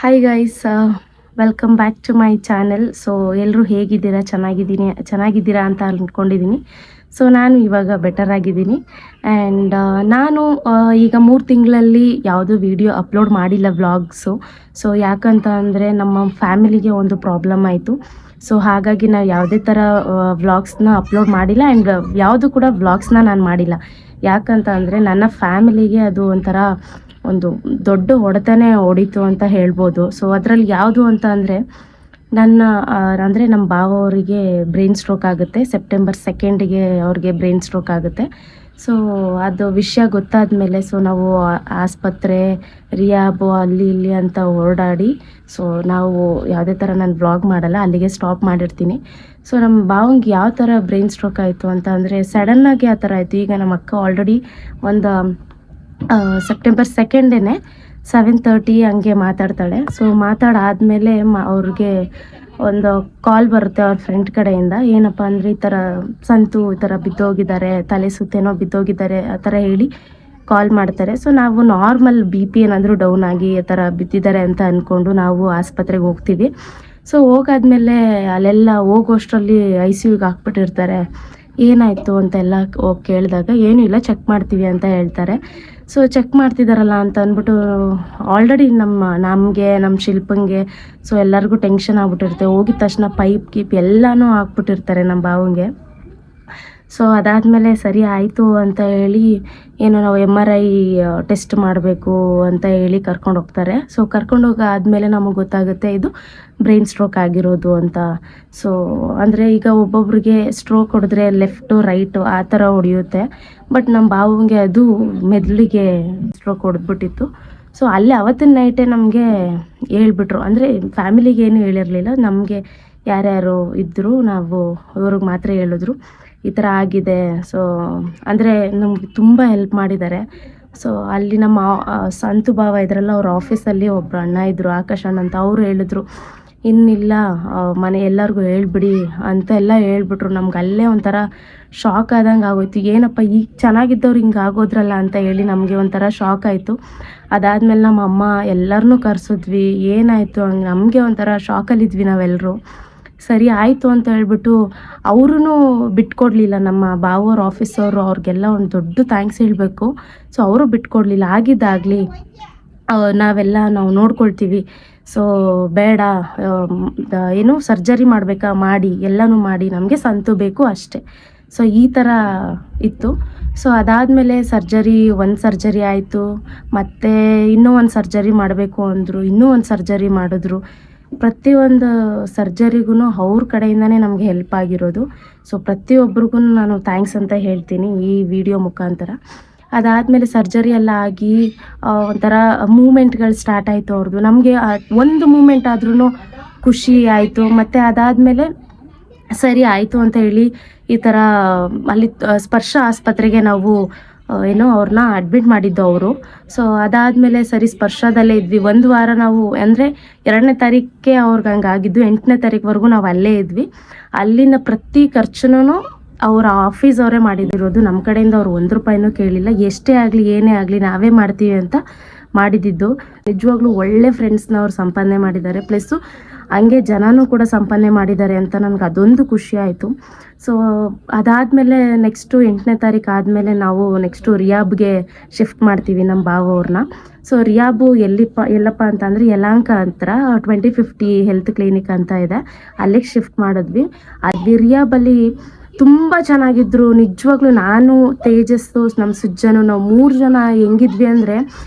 Hi guys, welcome back to my channel. So ಎಲ್ಲರೂ ಹೇಗಿದ್ದೀರಾ? ಚೆನ್ನಾಗಿದ್ದೀರಾ ಅಂತ ಅಂದ್ಕೊಂಡಿದ್ದೀನಿ. ಸೊ ನಾನು ಇವಾಗ ಬೆಟರ್ ಆಗಿದ್ದೀನಿ. ಆ್ಯಂಡ್ ನಾನು ಈಗ 3 ತಿಂಗಳಲ್ಲಿ ಯಾವುದೂ ವಿಡಿಯೋ ಅಪ್ಲೋಡ್ ಮಾಡಿಲ್ಲ ವ್ಲಾಗ್ಸು. ಸೊ ಯಾಕಂತ ಅಂದರೆ ನಮ್ಮ ಫ್ಯಾಮಿಲಿಗೆ ಒಂದು ಪ್ರಾಬ್ಲಮ್ ಆಯಿತು. ಸೊ ಹಾಗಾಗಿ ನಾವು ಯಾವುದೇ ಥರ ವ್ಲಾಗ್ಸ್ನ ಅಪ್ಲೋಡ್ ಮಾಡಿಲ್ಲ. ಆ್ಯಂಡ್ ಯಾವುದು ಕೂಡ ವ್ಲಾಗ್ಸ್ನ ನಾನು ಮಾಡಿಲ್ಲ. ಯಾಕಂತ ಅಂದರೆ ನನ್ನ ಫ್ಯಾಮಿಲಿಗೆ ಅದು ಒಂಥರ ಒಂದು ದೊಡ್ಡ ಹೊಡೆತನೇ ಹೊಡಿತು ಅಂತ ಹೇಳ್ಬೋದು. ಸೊ ಅದರಲ್ಲಿ ಯಾವುದು ಅಂತ ಅಂದರೆ ಅಂದರೆ ನಮ್ಮ ಭಾವ ಅವರಿಗೆ ಬ್ರೈನ್ ಸ್ಟ್ರೋಕ್ ಆಗುತ್ತೆ. ಸೆಪ್ಟೆಂಬರ್ 2ಗೆ ಅವ್ರಿಗೆ ಬ್ರೈನ್ ಸ್ಟ್ರೋಕ್ ಆಗುತ್ತೆ. ಸೊ ಅದು ವಿಷಯ ಗೊತ್ತಾದ ಮೇಲೆ ಸೊ ನಾವು ಆಸ್ಪತ್ರೆ, ರಿಯಾಬು ಅಲ್ಲಿ ಇಲ್ಲಿ ಅಂತ ಓಡಾಡಿ ಸೊ ನಾವು ಯಾವುದೇ ಥರ ನಾನು ವ್ಲಾಗ್ ಮಾಡಲ್ಲ, ಅಲ್ಲಿಗೆ ಸ್ಟಾಪ್ ಮಾಡಿರ್ತೀನಿ. ಸೊ ನಮ್ಮ ಭಾವಂಗೆ ಯಾವ ಥರ ಬ್ರೈನ್ ಸ್ಟ್ರೋಕ್ ಆಯಿತು ಅಂತ ಅಂದರೆ ಸಡನ್ನಾಗಿ ಆ ಥರ ಆಯಿತು. ಈಗ ನಮ್ಮ ಅಕ್ಕ ಆಲ್ರೆಡಿ ಒಂದು ಸೆಪ್ಟೆಂಬರ್ 2 7:30 ಹಂಗೆ ಮಾತಾಡ್ತಾಳೆ. ಸೊ ಮಾತಾಡಾದಮೇಲೆ ಅವ್ರಿಗೆ ಒಂದು ಕಾಲ್ ಬರುತ್ತೆ ಅವ್ರ ಫ್ರೆಂಡ್ ಕಡೆಯಿಂದ. ಏನಪ್ಪ ಅಂದರೆ ಈ ಥರ ಸಂತು ಈ ಥರ ಬಿದ್ದೋಗಿದ್ದಾರೆ, ತಲೆ ಸುತ್ತೇನೋ ಬಿದ್ದೋಗಿದ್ದಾರೆ ಆ ಥರ ಹೇಳಿ ಕಾಲ್ ಮಾಡ್ತಾರೆ. ಸೊ ನಾವು ನಾರ್ಮಲ್ BP ಏನಾದರೂ ಡೌನ್ ಆಗಿ ಆ ಥರ ಬಿದ್ದಿದ್ದಾರೆ ಅಂತ ಅಂದ್ಕೊಂಡು ನಾವು ಆಸ್ಪತ್ರೆಗೆ ಹೋಗ್ತೀವಿ. ಸೊ ಹೋಗಾದ್ಮೇಲೆ ಅಲ್ಲೆಲ್ಲ ಹೋಗೋಷ್ಟರಲ್ಲಿ ICUಗೆ ಹಾಕ್ಬಿಟ್ಟಿರ್ತಾರೆ. ಏನಾಯಿತು ಅಂತೆಲ್ಲ ಹೋಗಿ ಕೇಳಿದಾಗ ಏನೂ ಇಲ್ಲ, ಚೆಕ್ ಮಾಡ್ತೀವಿ ಅಂತ ಹೇಳ್ತಾರೆ. ಸೊ ಚೆಕ್ ಮಾಡ್ತಿದ್ದಾರಲ್ಲ ಅಂತ ಅಂದ್ಬಿಟ್ಟು ಆಲ್ರೆಡಿ ನಮ್ಮ ಶಿಲ್ಪಂಗೆ ಸೊ ಎಲ್ಲರಿಗೂ ಟೆನ್ಷನ್ ಆಗ್ಬಿಟ್ಟಿರುತ್ತೆ. ಹೋಗಿದ ತಕ್ಷಣ ಪೈಪ್ ಎಲ್ಲನೂ ಹಾಕ್ಬಿಟ್ಟಿರ್ತಾರೆ ನಮ್ಮ ಭಾವಂಗೆ. ಸೊ ಅದಾದಮೇಲೆ ಸರಿ ಆಯಿತು ಅಂತ ಹೇಳಿ ನಾವು MRI ಟೆಸ್ಟ್ ಮಾಡಬೇಕು ಅಂತ ಹೇಳಿ ಕರ್ಕೊಂಡು ಹೋಗ್ತಾರೆ. ಸೊ ಕರ್ಕೊಂಡೋಗಾದ್ಮೇಲೆ ನಮಗೆ ಗೊತ್ತಾಗುತ್ತೆ ಇದು ಬ್ರೈನ್ ಸ್ಟ್ರೋಕ್ ಆಗಿರೋದು ಅಂತ. ಸೊ ಅಂದರೆ ಈಗ ಒಬ್ಬೊಬ್ರಿಗೆ ಸ್ಟ್ರೋಕ್ ಹೊಡೆದ್ರೆ ಲೆಫ್ಟು ರೈಟು ಆ ಥರ ಹೊಡೆಯುತ್ತೆ. ಬಟ್ ನಮ್ಮ ಭಾವಂಗೆ ಅದು ಮೆದುಳಿಗೆ ಸ್ಟ್ರೋಕ್ ಹೊಡೆದ್ಬಿಟ್ಟಿತ್ತು. ಸೊ ಅಲ್ಲೇ ಅವತ್ತಿನ ನೈಟೇ ನಮಗೆ ಹೇಳ್ಬಿಟ್ರು. ಅಂದರೆ ಫ್ಯಾಮಿಲಿಗೆ ಏನು ಹೇಳಿರಲಿಲ್ಲ, ನಮಗೆ ಯಾರ್ಯಾರು ಇದ್ದರು ನಾವು ಇವ್ರಿಗೆ ಮಾತ್ರ ಹೇಳಿದ್ರು ಈ ಥರ ಆಗಿದೆ. ಸೊ ಅಂದರೆ ನಮ್ಗೆ ತುಂಬ ಹೆಲ್ಪ್ ಮಾಡಿದ್ದಾರೆ. ಸೊ ಅಲ್ಲಿ ನಮ್ಮ ಸಂತು ಭಾವ ಇದ್ರಲ್ಲ, ಅವ್ರ ಆಫೀಸಲ್ಲಿ ಒಬ್ಬರು ಅಣ್ಣ ಇದ್ದರು, ಆಕಾಶ್ ಅಣ್ಣ ಅಂತ. ಅವರು ಹೇಳಿದ್ರು ಇನ್ನಿಲ್ಲ ಮನೆ ಎಲ್ಲರಿಗೂ ಹೇಳ್ಬಿಡಿ ಅಂತೆಲ್ಲ ಹೇಳ್ಬಿಟ್ರು. ನಮ್ಗೆ ಅಲ್ಲೇ ಒಂಥರ ಶಾಕ್ ಆದಂಗೆ ಆಗೋಯ್ತು. ಏನಪ್ಪ ಈಗ ಚೆನ್ನಾಗಿದ್ದವ್ರು ಹಿಂಗೆ ಆಗೋದ್ರಲ್ಲ ಅಂತ ಹೇಳಿ ನಮಗೆ ಒಂಥರ ಶಾಕ್ ಆಯಿತು. ಅದಾದಮೇಲೆ ನಮ್ಮ ಅಮ್ಮ ಎಲ್ಲರನ್ನೂ ಕರೆಸಿದ್ವಿ. ಏನಾಯಿತು ಹಂಗೆ ನಮಗೆ ಒಂಥರ ಶಾಕಲ್ಲಿದ್ವಿ ನಾವೆಲ್ಲರೂ. ಸರಿ ಆಯಿತು ಅಂತ ಹೇಳ್ಬಿಟ್ಟು ಅವ್ರೂ ಬಿಟ್ಕೊಡ್ಲಿಲ್ಲ. ನಮ್ಮ ಭಾವವ್ರ ಆಫೀಸವರು ಅವ್ರಿಗೆಲ್ಲ ಒಂದು ದೊಡ್ಡ ಥ್ಯಾಂಕ್ಸ್ ಹೇಳಬೇಕು. ಸೊ ಅವರು ಬಿಟ್ಕೊಡ್ಲಿಲ್ಲ. ಆಗಿದ್ದಾಗಲಿ ನಾವು ನೋಡ್ಕೊಳ್ತೀವಿ, ಸೊ ಬೇಡ ಸರ್ಜರಿ ಮಾಡಬೇಕಾ ಮಾಡಿ ಎಲ್ಲನೂ ಮಾಡಿ, ನಮಗೆ ಸಂತು ಬೇಕು ಅಷ್ಟೇ. ಸೊ ಈ ಥರ ಇತ್ತು. ಸೊ ಅದಾದಮೇಲೆ ಒಂದು ಸರ್ಜರಿ ಆಯಿತು. ಮತ್ತು ಇನ್ನೂ ಒಂದು ಸರ್ಜರಿ ಮಾಡಬೇಕು ಅಂದರು, ಇನ್ನೂ ಒಂದು ಸರ್ಜರಿ ಮಾಡಿದ್ರು. ಪ್ರತಿಯೊಂದು ಸರ್ಜರಿಗೂ ಅವ್ರ ಕಡೆಯಿಂದನೇ ನಮಗೆ ಹೆಲ್ಪ್ ಆಗಿರೋದು. ಸೊ ಪ್ರತಿಯೊಬ್ಬರಿಗೂ ನಾನು ಥ್ಯಾಂಕ್ಸ್ ಅಂತ ಹೇಳ್ತೀನಿ ಈ ವಿಡಿಯೋ ಮುಖಾಂತರ. ಅದಾದಮೇಲೆ ಸರ್ಜರಿ ಎಲ್ಲ ಆಗಿ ಒಂಥರ ಮೂಮೆಂಟ್ಗಳು ಸ್ಟಾರ್ಟ್ ಆಯಿತು ಅವ್ರದ್ದು. ನಮಗೆ ಒಂದು ಮೂಮೆಂಟ್ ಆದ್ರೂ ಖುಷಿ ಆಯಿತು. ಮತ್ತು ಅದಾದಮೇಲೆ ಸರಿ ಆಯಿತು ಅಂತ ಹೇಳಿ ಈ ಥರ ಅಲ್ಲಿ ಸ್ಪರ್ಶ ಆಸ್ಪತ್ರೆಗೆ ನಾವು ಅವ್ರನ್ನ ಅಡ್ಮಿಟ್ ಮಾಡಿದ್ದು ಅವರು. ಸೊ ಅದಾದಮೇಲೆ ಸರಿ ಸ್ಪರ್ಶದಲ್ಲೇ ಇದ್ವಿ 1 ವಾರ ನಾವು. ಅಂದರೆ 2ನೇ ತಾರೀಕಿಗೆ ಅವ್ರಿಗೆ ಹಂಗಾಗಿದ್ದು, 8ನೇ ತಾರೀಕುವರೆಗೂ ನಾವು ಅಲ್ಲೇ ಇದ್ವಿ. ಅಲ್ಲಿನ ಪ್ರತಿ ಖರ್ಚುನೂ ಅವ್ರ ಆಫೀಸ್ ಅವರೇ ಮಾಡಿದಿರೋದು. ನಮ್ಮ ಕಡೆಯಿಂದ ಅವ್ರು 1 ರೂಪಾಯಿನೂ ಕೇಳಿಲ್ಲ. ಎಷ್ಟೇ ಆಗಲಿ ಏನೇ ಆಗಲಿ ನಾವೇ ಮಾಡ್ತೀವಿ ಅಂತ ಮಾಡಿದ್ದು. ನಿಜವಾಗ್ಲೂ ಒಳ್ಳೆ ಫ್ರೆಂಡ್ಸ್ನ ಅವ್ರು ಸಂಪಾದನೆ ಮಾಡಿದ್ದಾರೆ. ಪ್ಲಸ್ಸು ಹಂಗೆ ಜನನೂ ಕೂಡ ಸಂಪಾದನೆ ಮಾಡಿದ್ದಾರೆ ಅಂತ ನನಗೆ ಅದೊಂದು ಖುಷಿ ಆಯಿತು. ಸೊ ಅದಾದಮೇಲೆ ನೆಕ್ಸ್ಟು 8ನೇ ತಾರೀಕು ಆದಮೇಲೆ ನಾವು ನೆಕ್ಸ್ಟು ರಿಯಾಬ್ಗೆ ಶಿಫ್ಟ್ ಮಾಡ್ತೀವಿ ನಮ್ಮ ಭಾವವ್ರನ್ನ. ಸೊ ರಿಯಾಬು ಎಲ್ಲಪ್ಪ ಅಂತ ಅಂದರೆ ಯಲಹಂಕ ಹತ್ರ 2050 ಹೆಲ್ತ್ ಕ್ಲಿನಿಕ್ ಅಂತ ಇದೆ, ಅಲ್ಲಿಗೆ ಶಿಫ್ಟ್ ಮಾಡಿದ್ವಿ. ಅಲ್ಲಿ ರಿಯಾಬಲ್ಲಿ ತುಂಬ ಚೆನ್ನಾಗಿದ್ದರು. ನಿಜವಾಗ್ಲೂ ನಾನು, ತೇಜಸ್ಸು, ನಮ್ಮ ಸುಜ್ಜನು, ನಾವು 3 ಜನ ಹೆಂಗಿದ್ವಿ ಅಂದರೆ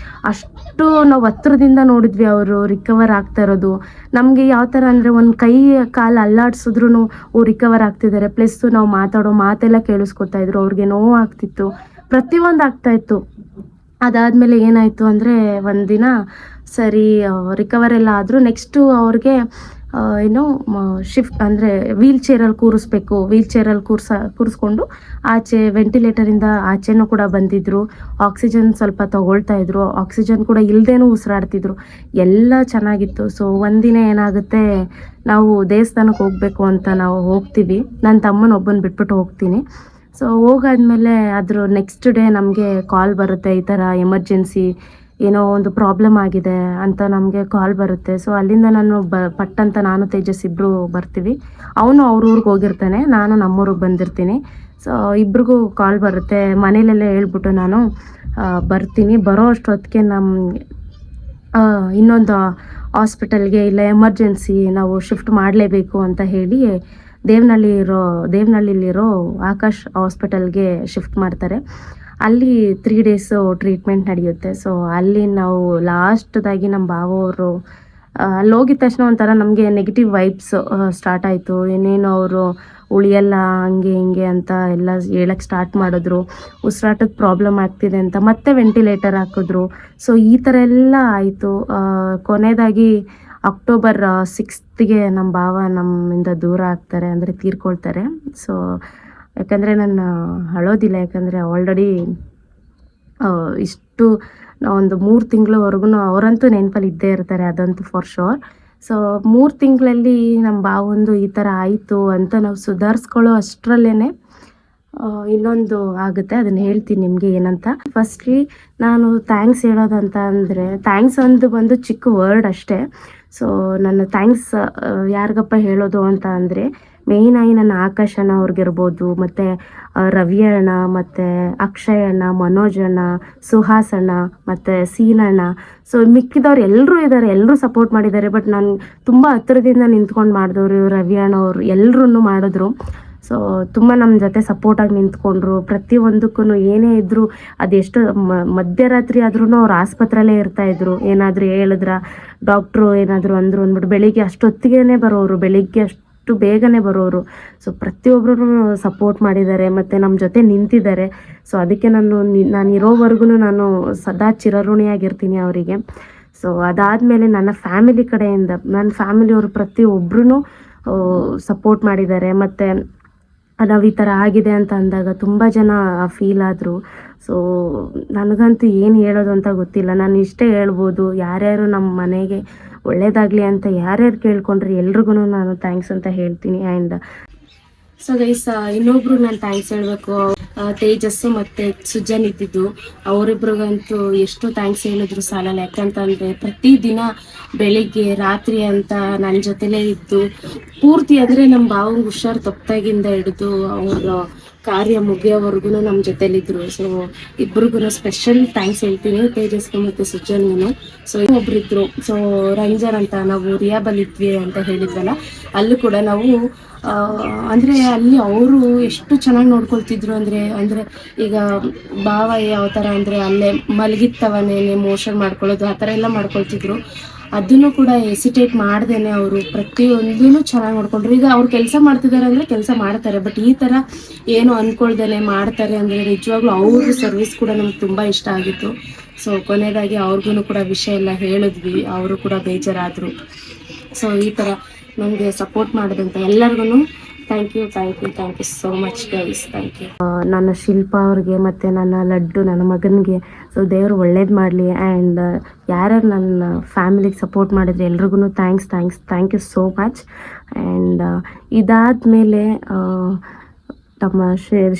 ಅಷ್ಟು ನಾವು ಹತ್ರದಿಂದ ನೋಡಿದ್ವಿ ಅವರು ರಿಕವರ್ ಆಗ್ತಾ ಇರೋದು. ನಮಗೆ ಯಾವ ಥರ ಅಂದರೆ ಒಂದು ಕೈ ಕಾಲು ಅಲ್ಲಾಡ್ಸಿದ್ರು ರಿಕವರ್ ಆಗ್ತಿದ್ದಾರೆ. ಪ್ಲಸ್ಸು ನಾವು ಮಾತಾಡೋ ಮಾತೆಲ್ಲ ಕೇಳಿಸ್ಕೊತಾ ಇದ್ರು. ಅವ್ರಿಗೆ ನೋವು ಆಗ್ತಿತ್ತು, ಪ್ರತಿಯೊಂದು ಆಗ್ತಾಯಿತ್ತು. ಅದಾದಮೇಲೆ ಏನಾಯಿತು ಅಂದರೆ ಒಂದಿನ ಸರಿ ರಿಕವರ್ ಎಲ್ಲ ಆದರೂ ನೆಕ್ಸ್ಟು ಅವ್ರಿಗೆ ಶಿಫ್ಟ್ ಅಂದರೆ ವೀಲ್ ಚೇರಲ್ಲಿ ಕೂರಿಸ್ಬೇಕು. ವೀಲ್ ಚೇರಲ್ಲಿ ಕೂರಿಸ್ಕೊಂಡು ಆಚೆ ವೆಂಟಿಲೇಟರಿಂದ ಆಚೆನೂ ಕೂಡ ಬಂದಿದ್ದರು. ಆಕ್ಸಿಜನ್ ಸ್ವಲ್ಪ ತೊಗೊಳ್ತಾಯಿದ್ರು. ಆಕ್ಸಿಜನ್ ಕೂಡ ಇಲ್ಲದೇನೂ ಉಸಿರಾಡ್ತಿದ್ರು. ಎಲ್ಲ ಚೆನ್ನಾಗಿತ್ತು. ಸೊ ಒಂದಿನ ಏನಾಗುತ್ತೆ, ನಾವು ದೇವಸ್ಥಾನಕ್ಕೆ ಹೋಗಬೇಕು ಅಂತ ನಾವು ಹೋಗ್ತೀವಿ. ನನ್ನ ತಮ್ಮನೊಬ್ಬನ ಬಿಟ್ಬಿಟ್ಟು ಹೋಗ್ತೀನಿ. ಸೊ ಹೋಗಾದ್ಮೇಲೆ ಅದ್ರ ನೆಕ್ಸ್ಟ್ ಡೇ ನಮಗೆ ಕಾಲ್ ಬರುತ್ತೆ, ಈ ಥರ ಎಮರ್ಜೆನ್ಸಿ ಏನೋ ಒಂದು ಪ್ರಾಬ್ಲಮ್ ಆಗಿದೆ ಅಂತ ನಮಗೆ ಕಾಲ್ ಬರುತ್ತೆ. ಸೊ ಅಲ್ಲಿಂದ ನಾನು ಪಟ್ಟಂತ ನಾನು ತೇಜಸ್ ಇಬ್ಬರು ಬರ್ತೀವಿ. ಅವನು ಅವ್ರ ಊರಿಗೆ ಹೋಗಿರ್ತಾನೆ, ನಾನು ನಮ್ಮೂರಿಗೆ ಬಂದಿರ್ತೀನಿ. ಸೊ ಇಬ್ರಿಗೂ ಕಾಲ್ ಬರುತ್ತೆ. ಮನೇಲೆಲ್ಲ ಹೇಳ್ಬಿಟ್ಟು ನಾನು ಬರ್ತೀನಿ. ಬರೋ ಅಷ್ಟೊತ್ತಿಗೆ ಇನ್ನೊಂದು ಹಾಸ್ಪಿಟಲ್ಗೆ ಇಲ್ಲ ಎಮರ್ಜೆನ್ಸಿ ನಾವು ಶಿಫ್ಟ್ ಮಾಡಲೇಬೇಕು ಅಂತ ಹೇಳಿ ದೇವನಹಳ್ಳಿಲಿರೋ ಆಕಾಶ್ ಹಾಸ್ಪಿಟಲ್ಗೆ ಶಿಫ್ಟ್ ಮಾಡ್ತಾರೆ. ಅಲ್ಲಿ 3 ಡೇಸು ಟ್ರೀಟ್ಮೆಂಟ್ ನಡೆಯುತ್ತೆ. ಸೊ ಅಲ್ಲಿ ನಾವು ಲಾಸ್ಟ್ದಾಗಿ ನಮ್ಮ ಭಾವವರು ಅಲ್ಲಿ ಹೋಗಿದ ತಕ್ಷಣ ಒಂಥರ ನಮಗೆ ನೆಗೆಟಿವ್ ವೈಬ್ಸ್ ಸ್ಟಾರ್ಟ್ ಆಯಿತು. ಏನೇನು ಅವರು ಉಳಿಯಲ್ಲ ಹಂಗೆ ಹಿಂಗೆ ಅಂತ ಎಲ್ಲ ಹೇಳಕ್ಕೆ ಸ್ಟಾರ್ಟ್ ಮಾಡಿದ್ರು. ಉಸಿರಾಟದ ಪ್ರಾಬ್ಲಮ್ ಆಗ್ತಿದೆ ಅಂತ ಮತ್ತೆ ವೆಂಟಿಲೇಟರ್ ಹಾಕಿದ್ರು. ಸೊ ಈ ಥರ ಎಲ್ಲ ಆಯಿತು. ಕೊನೆಯದಾಗಿ ಅಕ್ಟೋಬರ್ 6ಗೆ ನಮ್ಮ ಭಾವ ನಮ್ಮಿಂದ ದೂರ ಆಗ್ತಾರೆ, ಅಂದರೆ ತೀರ್ಕೊಳ್ತಾರೆ. ಸೊ ಯಾಕಂದರೆ ನಾನು ಅಳೋದಿಲ್ಲ, ಯಾಕಂದರೆ ಆಲ್ರೆಡಿ ಇಷ್ಟು ಒಂದು 3 ತಿಂಗಳವರೆಗೂ ಅವರಂತೂ ನೆನಪಲ್ಲಿ ಇದ್ದೇ ಇರ್ತಾರೆ, ಅದಂತೂ ಫಾರ್ ಶೋರ್. ಸೊ 3 ತಿಂಗಳಲ್ಲಿ ನಮ್ಮ ಭಾವಂದು ಈ ಥರ ಆಯಿತು ಅಂತ ನಾವು ಸುಧಾರಿಸ್ಕೊಳ್ಳೋ ಅಷ್ಟರಲ್ಲೇ ಇನ್ನೊಂದು ಆಗುತ್ತೆ. ಅದನ್ನು ಹೇಳ್ತೀನಿ ನಿಮಗೆ ಏನಂತ. ಫಸ್ಟ್ಲಿ ನಾನು ಥ್ಯಾಂಕ್ಸ್ ಹೇಳೋದಂತ ಅಂದರೆ, ಥ್ಯಾಂಕ್ಸ್ ಬಂದು ಚಿಕ್ಕ ವರ್ಡ್ ಅಷ್ಟೇ. ಸೊ ನನ್ನ ಥ್ಯಾಂಕ್ಸ್ ಯಾರಿಗಪ್ಪ ಹೇಳೋದು ಅಂತ ಅಂದರೆ, ಮೇಯ್ನಾಗಿ ನನ್ನ ಆಕಾಶ್ ಅಣ್ಣ ಅವ್ರಿಗಿರ್ಬೋದು, ಮತ್ತು ರವಿ ಅಣ್ಣ, ಮತ್ತು ಅಕ್ಷಯ್ ಅಣ್ಣ, ಮನೋಜ್ ಅಣ್ಣ, ಸುಹಾಸ್ ಅಣ್ಣ, ಮತ್ತು ಸೀನಣ್ಣ. ಸೊ ಮಿಕ್ಕಿದವ್ರು ಎಲ್ಲರೂ ಇದ್ದಾರೆ, ಎಲ್ಲರೂ ಸಪೋರ್ಟ್ ಮಾಡಿದ್ದಾರೆ. ಬಟ್ ನಾನು ತುಂಬ ಹತ್ತಿರದಿಂದ ನಿಂತ್ಕೊಂಡು ಮಾಡಿದವರು ರವಿ ಅಣ್ಣ ಅವರು ಎಲ್ಲರೂ ಮಾಡಿದ್ರು. ಸೊ ತುಂಬ ನಮ್ಮ ಜೊತೆ ಸಪೋರ್ಟಾಗಿ ನಿಂತ್ಕೊಂಡ್ರು. ಪ್ರತಿಯೊಂದಕ್ಕೂ ಏನೇ ಇದ್ದರೂ, ಅದೆಷ್ಟು ಮಧ್ಯರಾತ್ರಿ ಆದ್ರೂ ಅವ್ರು ಆಸ್ಪತ್ರೆಯಲ್ಲೇ ಇರ್ತಾಯಿದ್ರು. ಏನಾದರೂ ಹೇಳಿದ್ರ ಡಾಕ್ಟ್ರು ಏನಾದರೂ ಅಂದ್ಬಿಟ್ಟು ಬೆಳಿಗ್ಗೆ ಅಷ್ಟೊತ್ತಿಗೆ ಬರೋರು, ಬೆಳಿಗ್ಗೆ ಅಷ್ಟು ಬೇಗನೆ ಬರೋರು. ಸೊ ಪ್ರತಿಯೊಬ್ಬರೂ ಸಪೋರ್ಟ್ ಮಾಡಿದ್ದಾರೆ ಮತ್ತು ನಮ್ಮ ಜೊತೆ ನಿಂತಿದ್ದಾರೆ. ಸೊ ಅದಕ್ಕೆ ನಾನು ಇರೋವರೆಗೂ ನಾನು ಸದಾ ಚಿರಋಣಿಯಾಗಿರ್ತೀನಿ ಅವರಿಗೆ. ಸೊ ಅದಾದಮೇಲೆ ನನ್ನ ಫ್ಯಾಮಿಲಿ ಕಡೆಯಿಂದ, ನನ್ನ ಫ್ಯಾಮಿಲಿಯವರು ಪ್ರತಿಯೊಬ್ಬರೂ ಸಪೋರ್ಟ್ ಮಾಡಿದ್ದಾರೆ. ಮತ್ತು ನಾವು ಈ ಥರ ಆಗಿದೆ ಅಂತ ಅಂದಾಗ ತುಂಬ ಜನ ಫೀಲ್ ಆದರು. ಸೊ ನನಗಂತೂ ಏನು ಹೇಳೋದು ಅಂತ ಗೊತ್ತಿಲ್ಲ. ನಾನು ಇಷ್ಟೇ ಹೇಳ್ಬೋದು, ಯಾರ್ಯಾರು ನಮ್ಮ ಮನೆಗೆ ಒಳ್ಳೇದಾಗಲಿ ಅಂತ ಯಾರ್ಯಾರು ಕೇಳ್ಕೊಂಡ್ರೆ ಎಲ್ರಿಗೂ ನಾನು ಥ್ಯಾಂಕ್ಸ್ ಅಂತ ಹೇಳ್ತೀನಿ. ಆ್ಯಂಡ್ ಸೊ ಗೈಸ್, ಇನ್ನೊಬ್ರು ನಾನು ಥ್ಯಾಂಕ್ಸ್ ಹೇಳಬೇಕು. ತೇಜಸ್ಸು ಮತ್ತು ಸುಜನ್ ಇದ್ದಿದ್ದು, ಅವರಿಬ್ರಿಗಂತೂ ಎಷ್ಟು ಥ್ಯಾಂಕ್ಸ್ ಹೇಳಿದ್ರು ಸಾಲಲ್ಲ. ಯಾಕಂತಂದರೆ ಪ್ರತಿದಿನ ಬೆಳಿಗ್ಗೆ ರಾತ್ರಿ ಅಂತ ನನ್ನ ಜೊತೆಲೇ ಇದ್ದು ಪೂರ್ತಿ, ಅಂದರೆ ನಮ್ಮ ಭಾವಂಗೆ ಹುಷಾರು ತಪ್ಪಾಗಿಂದ ಹಿಡಿದು ಅವ್ರ ಕಾರ್ಯ ಮುಗಿಯೋವರೆಗೂ ನಮ್ಮ ಜೊತೆಲಿದ್ರು. ಸೊ ಇಬ್ರಿಗೂ ಸ್ಪೆಷಲ್ ಥ್ಯಾಂಕ್ಸ್ ಹೇಳ್ತೀನಿ, ತೇಜಸ್ಗೆ ಮತ್ತು ಸುಜನ್ಗೂ. ಸೊ ಒಬ್ಬರಿದ್ರು, ಸೊ ರಂಜನ್ ಅಂತ, ನಾವು ರಿಯಾಬಲ್ಲಿ ಇದ್ವಿ ಅಂತ ಹೇಳಿದ್ವಲ್ಲ, ಅಲ್ಲೂ ಕೂಡ ನಾವು ಅಂದರೆ ಅಲ್ಲಿ ಅವರು ಎಷ್ಟು ಚೆನ್ನಾಗಿ ನೋಡ್ಕೊಳ್ತಿದ್ರು ಅಂದರೆ ಈಗ ಭಾವ ಯಾವ ಥರ ಅಂದರೆ ಅಲ್ಲೇ ಮಲಗಿತ್ತವನೇನೆ ಮೋಷನ್ ಮಾಡ್ಕೊಳ್ಳೋದು ಆ ಥರ ಎಲ್ಲ ಮಾಡ್ಕೊಳ್ತಿದ್ರು. ಅದನ್ನು ಕೂಡ ಎಸಿಟೇಟ್ ಮಾಡ್ದೇನೆ ಅವರು ಪ್ರತಿಯೊಂದೂ ಚೆನ್ನಾಗಿ ನೋಡ್ಕೊಂಡ್ರು. ಈಗ ಅವ್ರು ಕೆಲಸ ಮಾಡ್ತಿದ್ದಾರೆ ಅಂದರೆ ಕೆಲಸ ಮಾಡ್ತಾರೆ, ಬಟ್ ಈ ಥರ ಏನು ಅಂದ್ಕೊಳ್ದೇನೆ ಮಾಡ್ತಾರೆ ಅಂದರೆ ನಿಜವಾಗ್ಲೂ ಅವ್ರ ಸರ್ವಿಸ್ ಕೂಡ ನಮ್ಗೆ ತುಂಬ ಇಷ್ಟ ಆಗಿತ್ತು. ಸೊ ಕೊನೆಯದಾಗಿ ಅವ್ರಿಗೂ ಕೂಡ ವಿಷಯ ಎಲ್ಲ ಹೇಳಿದ್ವಿ, ಅವರು ಕೂಡ ಬೇಜಾರಾದರು. ಸೊ ಈ ಥರ ನನಗೆ ಸಪೋರ್ಟ್ ಮಾಡಿದಂಥ ಎಲ್ಲರಿಗೂ thank you so much guys, thank you. ನನ್ನ ಶಿಲ್ಪ ಅವ್ರಿಗೆ ಮತ್ತು ನನ್ನ ಲಡ್ಡು ನನ್ನ ಮಗನಿಗೆ ಸೊ ದೇವರು ಒಳ್ಳೇದು ಮಾಡಲಿ. ಆ್ಯಂಡ್ ಯಾರ್ಯಾರು ನನ್ನ ಫ್ಯಾಮಿಲಿಗೆ ಸಪೋರ್ಟ್ ಮಾಡಿದ್ರೆ ಎಲ್ರಿಗೂ thank you so much. And ಇದಾದಮೇಲೆ ನಮ್ಮ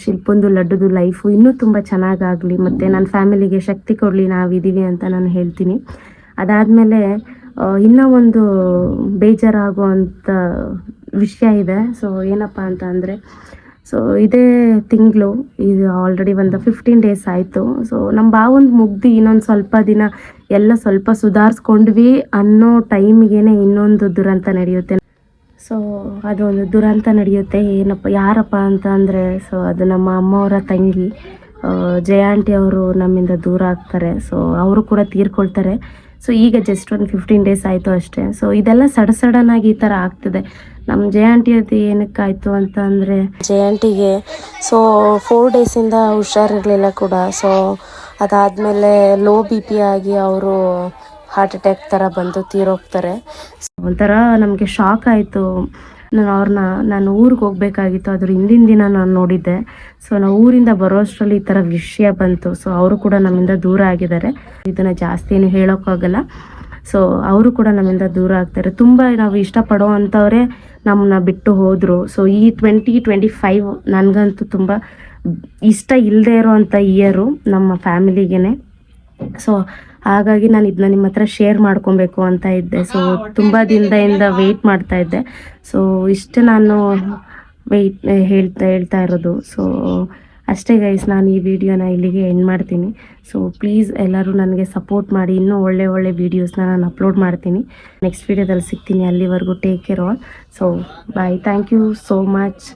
ಶಿಲ್ಪಂದು ಲಡ್ಡುದು ಲೈಫು ಇನ್ನೂ ತುಂಬ ಚೆನ್ನಾಗಾಗಲಿ ಮತ್ತು ನನ್ನ ಫ್ಯಾಮಿಲಿಗೆ ಶಕ್ತಿ ಕೊಡಲಿ, ನಾವಿದ್ದೀವಿ ಅಂತ ನಾನು ಹೇಳ್ತೀನಿ. ಅದಾದಮೇಲೆ ಇನ್ನೂ ಒಂದು ಬೇಜಾರಾಗುವಂಥ ವಿಷಯ ಇದೆ. ಸೊ ಏನಪ್ಪ ಅಂತ ಅಂದರೆ, ಸೊ ಇದೇ ತಿಂಗಳು ಇದು ಆಲ್ರೆಡಿ ಒಂದು 15 ಡೇಸ್ ಆಯಿತು. ಸೊ ನಮ್ಮ ಭಾವಂದು ಮುಗ್ದು ಇನ್ನೊಂದು ಸ್ವಲ್ಪ ದಿನ ಎಲ್ಲ ಸ್ವಲ್ಪ ಸುಧಾರಿಸ್ಕೊಂಡ್ವಿ ಅನ್ನೋ ಟೈಮಿಗೇನೆ ಇನ್ನೊಂದು ದುರಂತ ನಡೆಯುತ್ತೆ. ಸೊ ಅದೊಂದು ದುರಂತ ನಡೆಯುತ್ತೆ. ಯಾರಪ್ಪ ಅಂತ ಅಂದರೆ, ಸೊ ಅದು ನಮ್ಮ ಅಮ್ಮವರ ತಂಗಿ ಜಯ ಆಂಟಿ ಅವರು ನಮ್ಮಿಂದ ದೂರ ಆಗ್ತಾರೆ. ಸೊ ಅವರು ಕೂಡ ತೀರ್ಕೊಳ್ತಾರೆ. ಸೊ ಈಗ ಜಸ್ಟ್ ಒಂದು 15 ಡೇಸ್ ಆಯಿತು ಅಷ್ಟೇ. ಸೊ ಇದೆಲ್ಲ ಸಡನ್ನಾಗಿ ಈ ಥರ ಆಗ್ತಿದೆ. ನಮ್ಮ ಜಯ ಆಂಟಿ ಅದು ಏನಕ್ಕಾಯಿತು ಅಂತ ಅಂದರೆ, ಜಯ ಆಂಟಿಗೆ ಸೊ 4 ಡೇಸಿಂದ ಹುಷಾರಿರಲಿಲ್ಲ ಕೂಡ. ಸೊ ಅದಾದಮೇಲೆ ಲೋ BP ಆಗಿ ಅವರು ಹಾರ್ಟ್ ಅಟ್ಯಾಕ್ ಥರ ಬಂದು ತೀರೋಗ್ತಾರೆ. ಒಂಥರ ನಮಗೆ ಶಾಕ್ ಆಯಿತು. ನಾನು ಊರಿಗೆ ಹೋಗ್ಬೇಕಾಗಿತ್ತು, ಅದ್ರ ಹಿಂದಿನ ದಿನ ನಾನು ನೋಡಿದ್ದೆ. ಸೊ ನಾವು ಊರಿಂದ ಬರೋ ಅಷ್ಟರಲ್ಲಿ ಈ ಥರ ವಿಷಯ ಬಂತು. ಸೊ ಅವರು ಕೂಡ ನಮ್ಮಿಂದ ದೂರ ಆಗಿದ್ದಾರೆ. ಇದನ್ನು ಜಾಸ್ತಿ ಏನು ಹೇಳೋಕ್ಕಾಗಲ್ಲ. ಸೊ ಅವರು ಕೂಡ ನಮ್ಮಿಂದ ದೂರ ಆಗ್ತಾರೆ. ತುಂಬ ನಾವು ಇಷ್ಟಪಡೋ ಅಂಥವರೇ ನಮ್ಮನ್ನ ಬಿಟ್ಟು ಹೋದರು. ಸೊ ಈ 2025 ನನಗಂತೂ ತುಂಬ ಇಷ್ಟ ಇಲ್ಲದೆ ಇರೋವಂಥ ಇಯರು ನಮ್ಮ ಫ್ಯಾಮಿಲಿಗೇ. ಸೊ ಹಾಗಾಗಿ ನಾನು ಇದನ್ನ ನಿಮ್ಮ ಹತ್ರ ಶೇರ್ ಮಾಡ್ಕೊಬೇಕು ಅಂತ ಇದ್ದೆ. ಸೊ ತುಂಬ ದಿನದಿಂದ ವೆಯ್ಟ್ ಮಾಡ್ತಾ ಇದ್ದೆ. ಸೊ ಇಷ್ಟು ನಾನು ಹೇಳ್ತಾ ಇರೋದು. ಸೊ ಅಷ್ಟೇ ಗೈಸ್, ನಾನು ಈ ವಿಡಿಯೋನ ಇಲ್ಲಿಗೆ ಎಂಡ್ ಮಾಡ್ತೀನಿ. ಸೊ ಪ್ಲೀಸ್ ಎಲ್ಲರೂ ನನಗೆ ಸಪೋರ್ಟ್ ಮಾಡಿ, ಇನ್ನೂ ಒಳ್ಳೆ ವೀಡಿಯೋಸ್ನ ನಾನು ಅಪ್ಲೋಡ್ ಮಾಡ್ತೀನಿ. ನೆಕ್ಸ್ಟ್ ವೀಡಿಯೋದಲ್ಲಿ ಸಿಗ್ತೀನಿ. ಅಲ್ಲಿವರೆಗೂ take care all. So bye, thank you so much.